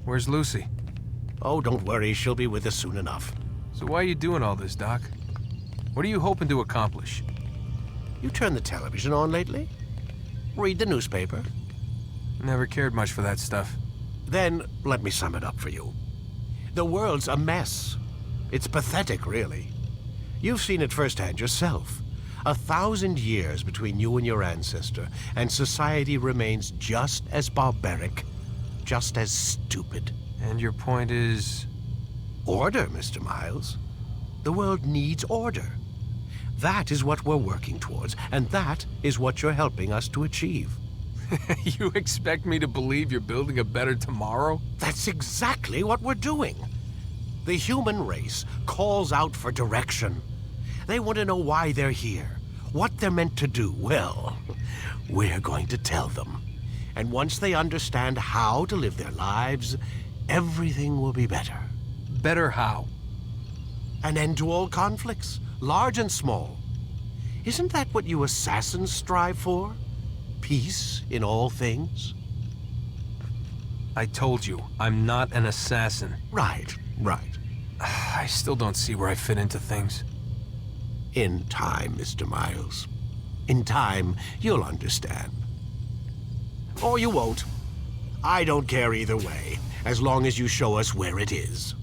Where's Lucy? Oh, don't worry, she'll be with us soon enough. So why are you doing all this, Doc? What are you hoping to accomplish? You turned the television on lately? Read the newspaper? Never cared much for that stuff. Then, let me sum it up for you. The world's a mess. It's pathetic, really. You've seen it firsthand yourself. 1,000 years between you and your ancestor, and society remains just as barbaric, just as stupid. And your point is? Order, Mr. Miles. The world needs order. That is what we're working towards, and that is what you're helping us to achieve. You expect me to believe you're building a better tomorrow? That's exactly what we're doing. The human race calls out for direction. They want to know why they're here, what they're meant to do. Well, we're going to tell them. And once they understand how to live their lives, everything will be better. Better how? An end to all conflicts, large and small. Isn't that what you assassins strive for? Peace in all things? I told you, I'm not an assassin. Right. I still don't see where I fit into things. In time, Mr. Miles. In time, you'll understand. Or you won't. I don't care either way, as long as you show us where it is.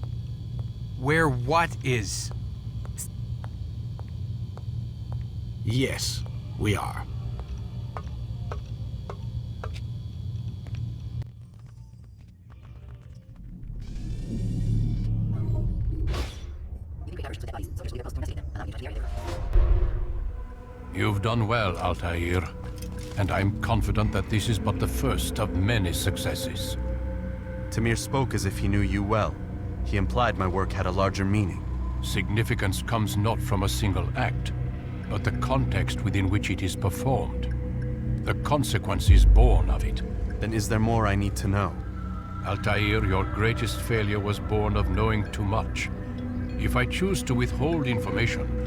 Where what is? Yes, we are. You've done well, Altair, and I'm confident that this is but the first of many successes. Tamir spoke as if he knew you well. He implied my work had a larger meaning. Significance comes not from a single act, but the context within which it is performed. The consequences born of it. Then is there more I need to know? Altair, your greatest failure was born of knowing too much. If I choose to withhold information,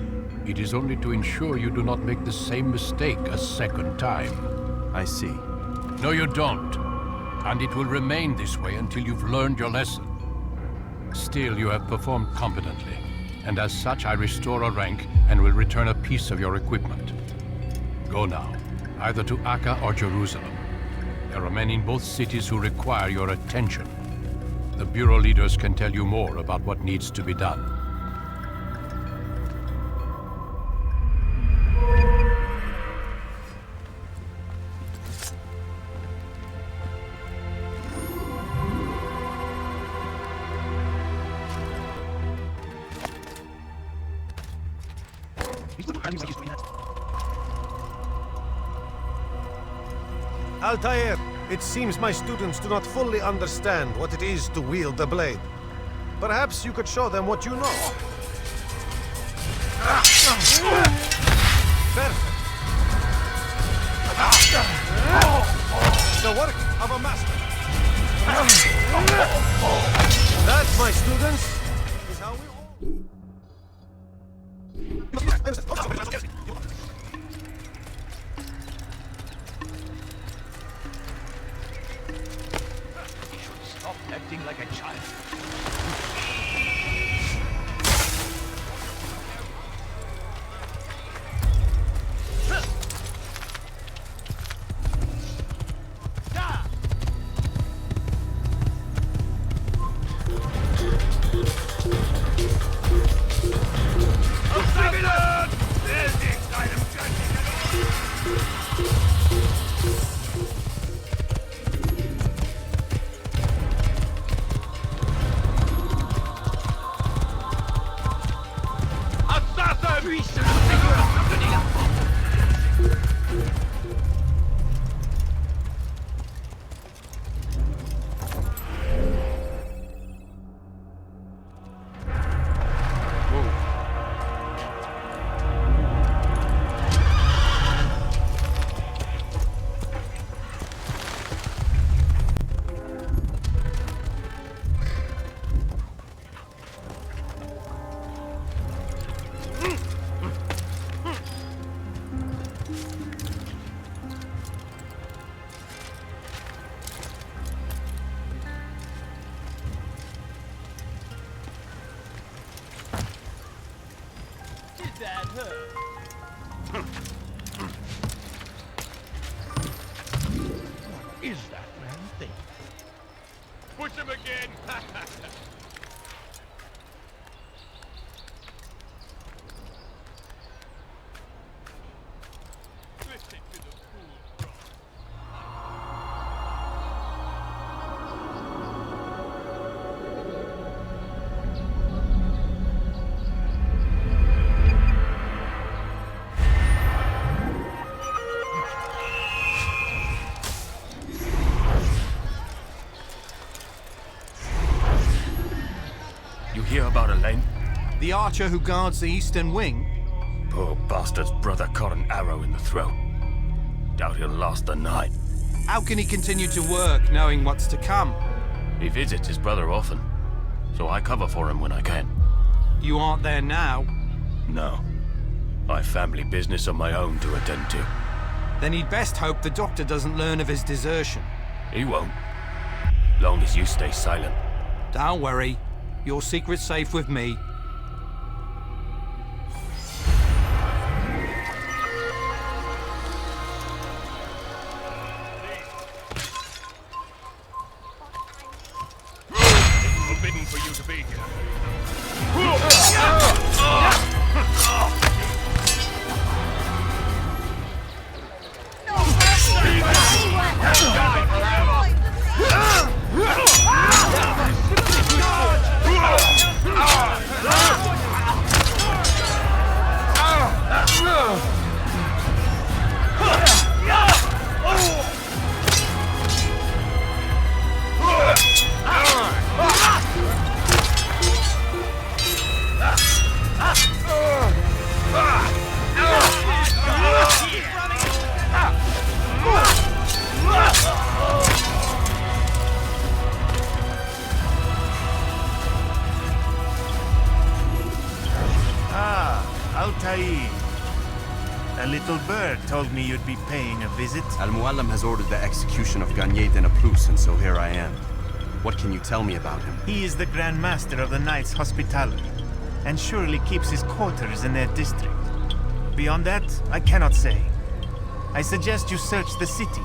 it is only to ensure you do not make the same mistake a second time. I see. No, you don't. And it will remain this way until you've learned your lesson. Still, you have performed competently, and as such I restore a rank and will return a piece of your equipment. Go now, either to Akka or Jerusalem. There are men in both cities who require your attention. The Bureau leaders can tell you more about what needs to be done. Altair, it seems my students do not fully understand what it is to wield the blade. Perhaps you could show them what you know. Perfect. The work of a master. That, my students, is how we all... Stop acting like a child. Is that man thing? Push him again! Listen to the fool drop. You hear about Elaine? The archer who guards the eastern wing? Poor bastard's brother caught an arrow in the throat. Doubt he'll last the night. How can he continue to work knowing what's to come? He visits his brother often, so I cover for him when I can. You aren't there now. No. I've family business of my own to attend to. Then he'd best hope the doctor doesn't learn of his desertion. He won't. Long as you stay silent. Don't worry. Your secret's safe with me. It's forbidden for you to be here. Altair. A little bird told me you'd be paying a visit. Al-Muallim has ordered the execution of Gany de Naplouse, and so here I am. What can you tell me about him? He is the Grand Master of the Knights Hospitality, and surely keeps his quarters in their district. Beyond that, I cannot say. I suggest you search the city.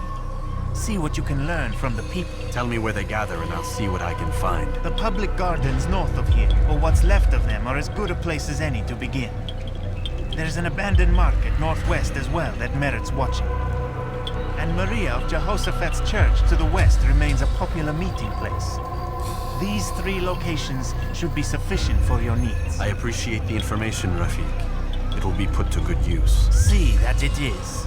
See what you can learn from the people. Tell me where they gather and I'll see what I can find. The public gardens north of here, or what's left of them, are as good a place as any to begin. There's an abandoned market northwest as well that merits watching. And Maria of Jehoshaphat's church to the west remains a popular meeting place. These three locations should be sufficient for your needs. I appreciate the information, Rafiq. It will be put to good use. See that it is.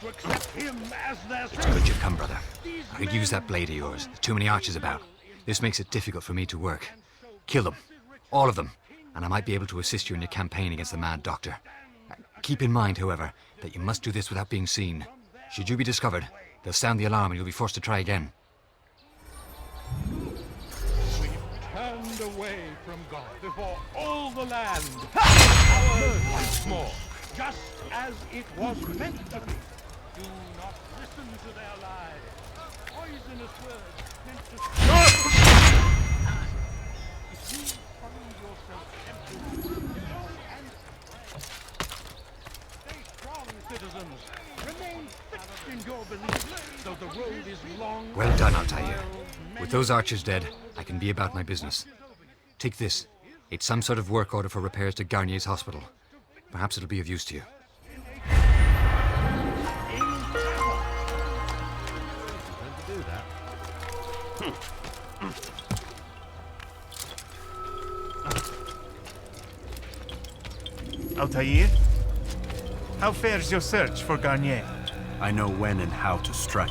To accept him as their It's good you've come, brother. I could use that blade of yours. There's too many archers about. This makes it difficult for me to work. Kill them. All of them. And I might be able to assist you in your campaign against the Mad Doctor. Keep in mind, however, that you must do this without being seen. Should you be discovered, they'll sound the alarm and you'll be forced to try again. We've turned away from God before all the land. Ours once more, just as it was meant to be. Do not listen to their lies. Poisonous words meant to... If you find yourself tempted, go and pray. Stay strong, citizens. Remain fixed in your beliefs, though the road is long. Well done, Altair. With those archers dead, I can be about my business. Take this. It's some sort of work order for repairs to Garnier's hospital. Perhaps it'll be of use to you. Altair? How fares your search for Garnier? I know when and how to strike.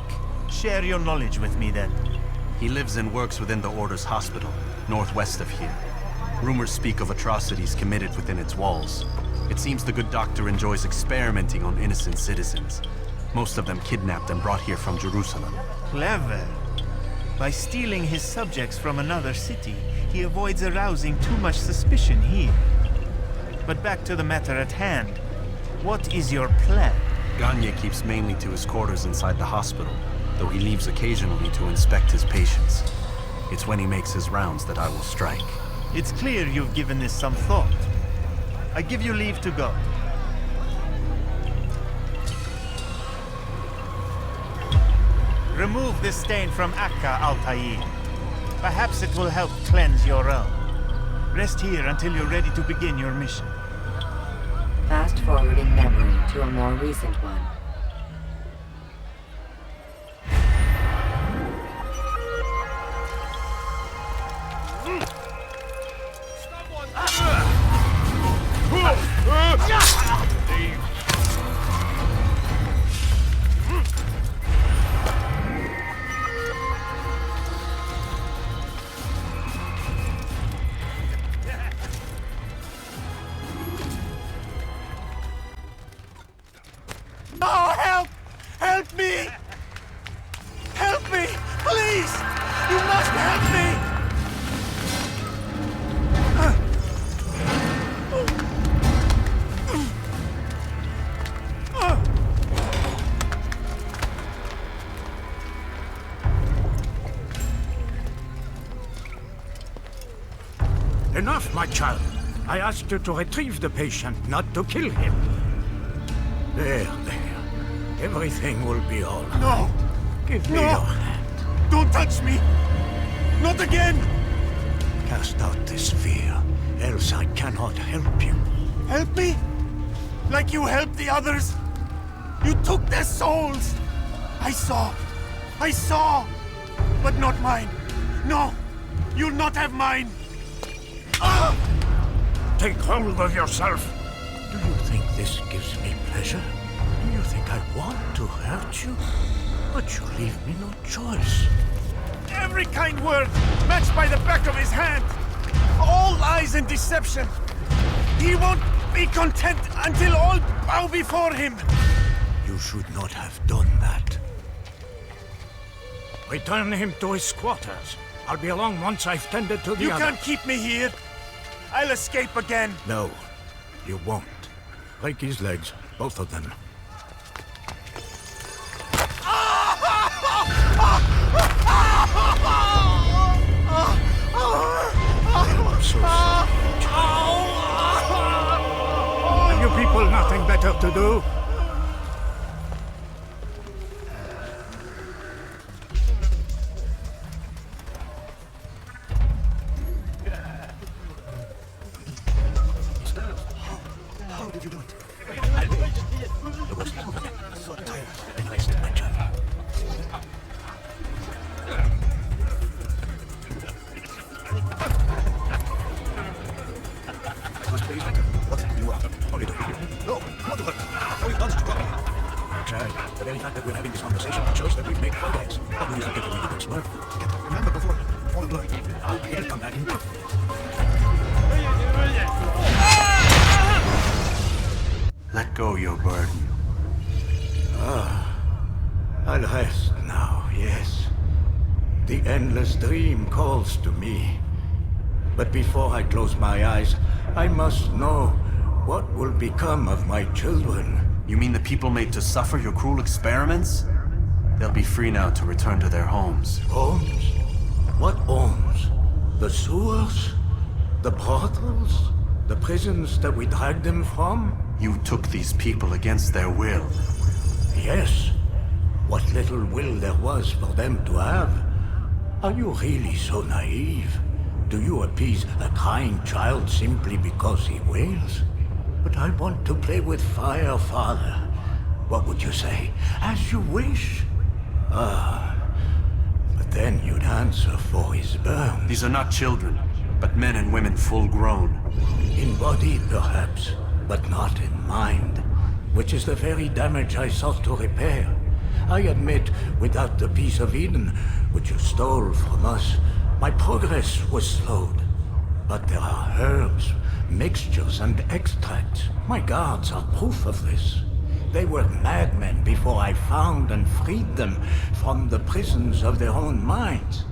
Share your knowledge with me then. He lives and works within the Order's hospital, northwest of here. Rumors speak of atrocities committed within its walls. It seems the good doctor enjoys experimenting on innocent citizens. Most of them kidnapped and brought here from Jerusalem. Clever. By stealing his subjects from another city, he avoids arousing too much suspicion here. But back to the matter at hand. What is your plan? Gagne keeps mainly to his quarters inside the hospital, though he leaves occasionally to inspect his patients. It's when he makes his rounds that I will strike. It's clear you've given this some thought. I give you leave to go. Remove this stain from Akka, Altair. Perhaps it will help cleanse your realm. Rest here until you're ready to begin your mission. Fast-forwarding memory to a more recent one. Oh, help! Help me! Help me! Please! You must help me! Enough, my child. I asked you to retrieve the patient, not to kill him. There. Everything will be all right. No! Give me your hand. Don't touch me! Not again! Cast out this fear, else I cannot help you. Help me? Like you helped the others? You took their souls! I saw! But not mine. No! You'll not have mine! Ah! Take hold of yourself. Do you think this gives me pleasure? Do you think I want to hurt you? But you leave me no choice. Every kind word matched by the back of his hand. All lies and deception. He won't be content until all bow before him. You should not have done that. Return him to his quarters. I'll be along once I've tended to the You other. can't keep me here. I'll escape again. No, you won't. Break his legs, both of them. I'm so sorry. Have you people nothing better to do? How did you do it? The very fact that we're having this conversation shows that we've made progress. But we have to read the smart. Remember before, all the blood. It'll come back in. Let go your burden. I'll rest now, yes. The endless dream calls to me. But before I close my eyes, I must know what will become of my children. You mean the people made to suffer your cruel experiments? They'll be free now to return to their homes. Homes? What homes? The sewers? The brothels? The prisons that we dragged them from? You took these people against their will. Yes. What little will there was for them to have. Are you really so naive? Do you appease a crying child simply because he wails? But I want to play with fire, Father. What would you say? As you wish. But then you'd answer for his burns. These are not children, but men and women full grown. In body, perhaps, but not in mind, which is the very damage I sought to repair. I admit, without the piece of Eden, which you stole from us, my progress was slowed. But there are herbs, mixtures, and extracts. My guards are proof of this. They were madmen before I found and freed them from the prisons of their own minds.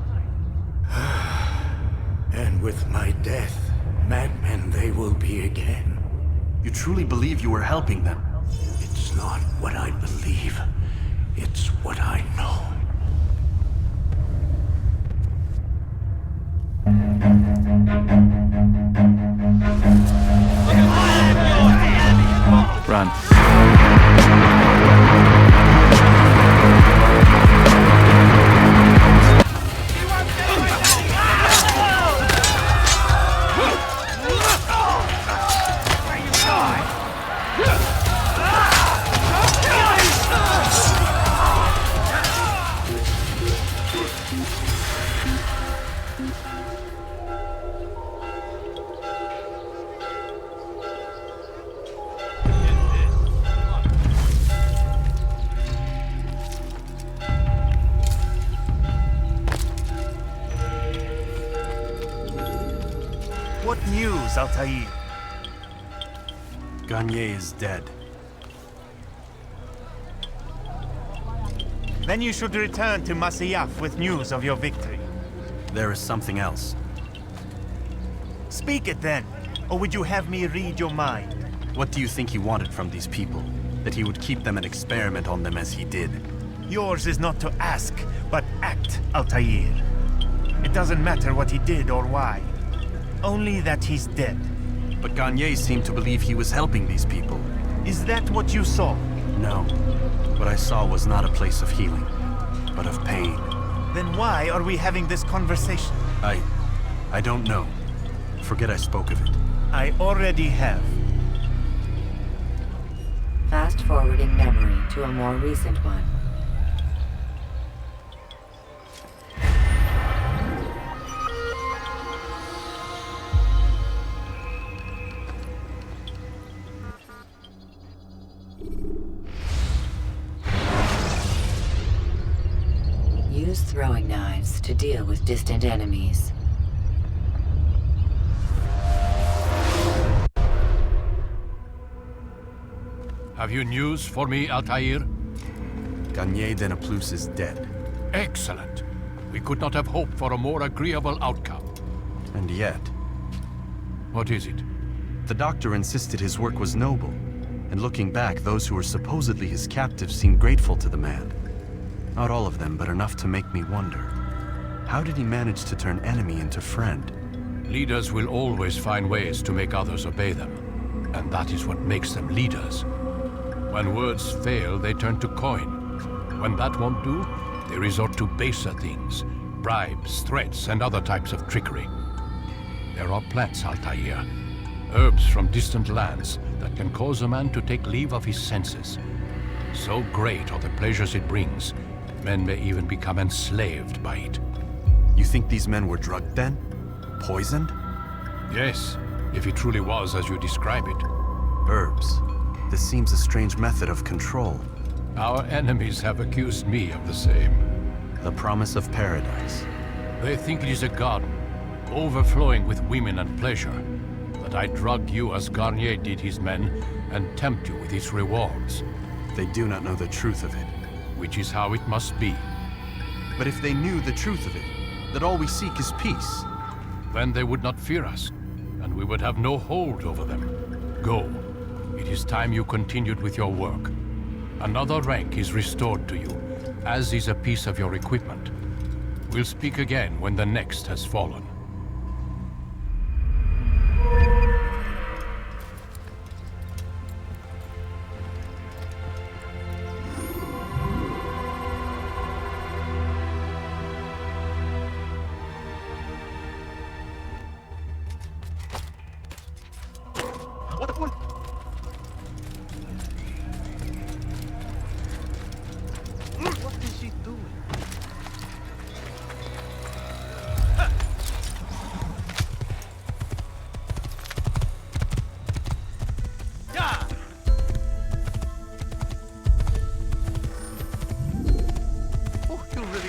And with my death, madmen they will be again. You truly believe you were helping them? It's not what I believe. It's what I know. Run. What news, Altair? Gany is dead. Then you should return to Masyaf with news of your victory. There is something else. Speak it then, or would you have me read your mind? What do you think he wanted from these people? That he would keep them and experiment on them as he did? Yours is not to ask, but act, Altair. It doesn't matter what he did or why. Only that he's dead. But Gany seemed to believe he was helping these people. Is that what you saw? No. What I saw was not a place of healing, but of pain. Then why are we having this conversation? I don't know. Forget I spoke of it. I already have. Fast-forwarding memory to a more recent one. Use throwing knives to deal with distant enemies. Have you news for me, Altair? Gany Denaplus is dead. Excellent. We could not have hoped for a more agreeable outcome. And yet... What is it? The doctor insisted his work was noble. And looking back, those who were supposedly his captives seemed grateful to the man. Not all of them, but enough to make me wonder. How did he manage to turn enemy into friend? Leaders will always find ways to make others obey them. And that is what makes them leaders. When words fail, they turn to coin. When that won't do, they resort to baser things. Bribes, threats, and other types of trickery. There are plants, Altair. Herbs from distant lands that can cause a man to take leave of his senses. So great are the pleasures it brings, men may even become enslaved by it. You think these men were drugged then? Poisoned? Yes, if it truly was as you describe it. Herbs. This seems a strange method of control. Our enemies have accused me of the same. The promise of paradise. They think it is a garden, overflowing with women and pleasure. That I drug you as Gany did his men, and tempt you with its rewards. They do not know the truth of it. Which is how it must be. But if they knew the truth of it, that all we seek is peace, then they would not fear us, and we would have no hold over them. Go. It is time you continued with your work. Another rank is restored to you, as is a piece of your equipment. We'll speak again when the next has fallen.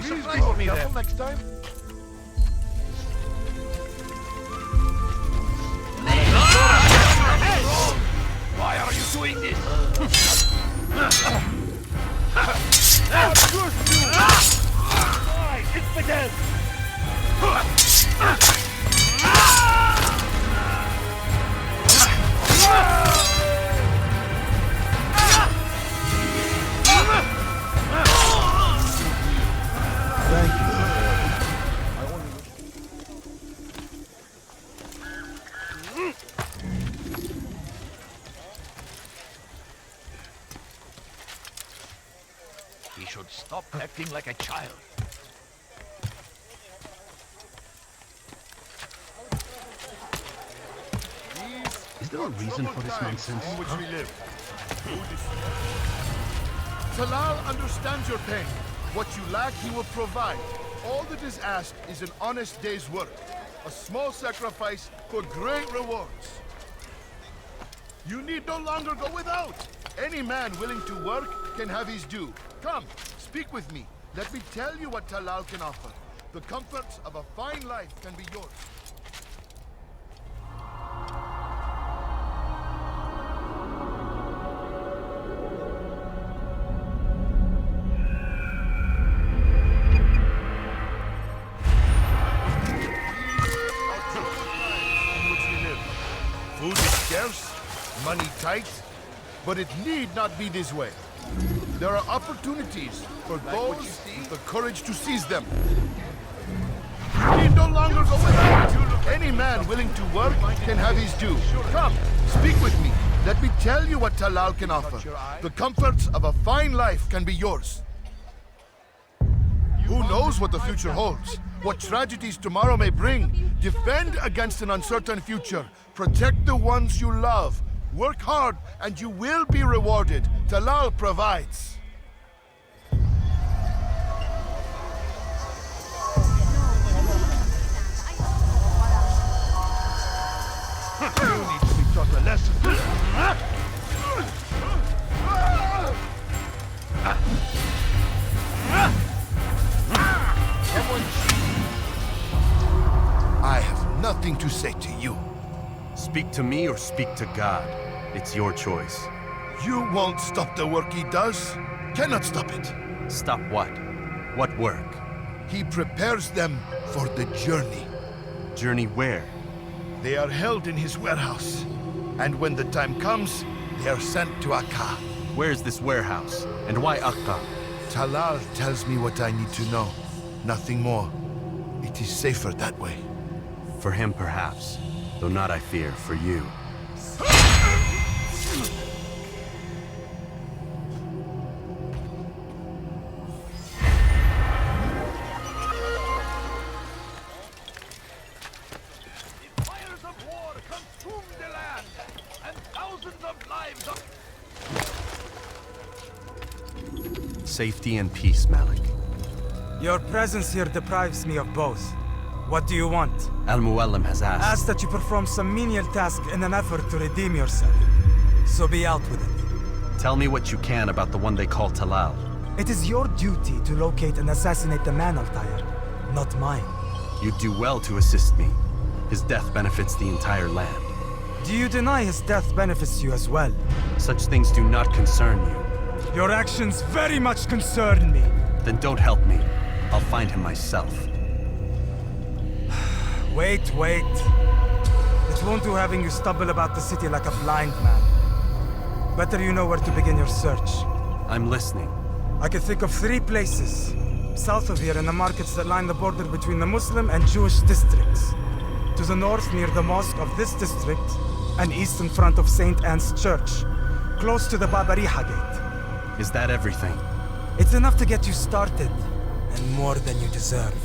surprise for me there. Next time. Why are you doing this? It's begun. Thank you. He should stop acting like a child. Is there a reason for this nonsense? In which we live. Talal understands your pain. What you lack, he will provide. All that is asked is an honest day's work. A small sacrifice for great rewards. You need no longer go without. Any man willing to work can have his due. Come, speak with me. Let me tell you what Talal can offer. The comforts of a fine life can be yours. Food is scarce, money tight, but it need not be this way. There are opportunities for those with the courage to seize them. You need no longer go without. Any man willing to work can have his due. Come, speak with me. Let me tell you what Talal can offer. The comforts of a fine life can be yours. Who knows what the future holds? What tragedies tomorrow may bring? Defend against an uncertain future. Protect the ones you love. Work hard and you will be rewarded. Talal provides. You need to be taught a lesson. I have nothing to say to you. Speak to me or speak to God. It's your choice. You won't stop the work he does. Cannot stop it. Stop what? What work? He prepares them for the journey. Journey where? They are held in his warehouse. And when the time comes, they are sent to Akka. Where's this warehouse? And why Akka? Talal tells me what I need to know. Nothing more. It is safer that way. For him, perhaps. Though not, I fear, for you. The fires of war consume the land, and thousands of lives are... Safety and peace, Malik. Your presence here deprives me of both. What do you want? Al-Muallim has asked. Ask that you perform some menial task in an effort to redeem yourself. So be out with it. Tell me what you can about the one they call Talal. It is your duty to locate and assassinate the man, Altair, not mine. You'd do well to assist me. His death benefits the entire land. Do you deny his death benefits you as well? Such things do not concern you. Your actions very much concern me. Then don't help me. I'll find him myself. Wait. It won't do having you stumble about the city like a blind man. Better you know where to begin your search. I'm listening. I can think of 3 places. South of here in the markets that line the border between the Muslim and Jewish districts. To the north near the mosque of this district, and east in front of St. Anne's Church, close to the Babariha gate. Is that everything? It's enough to get you started, and more than you deserve.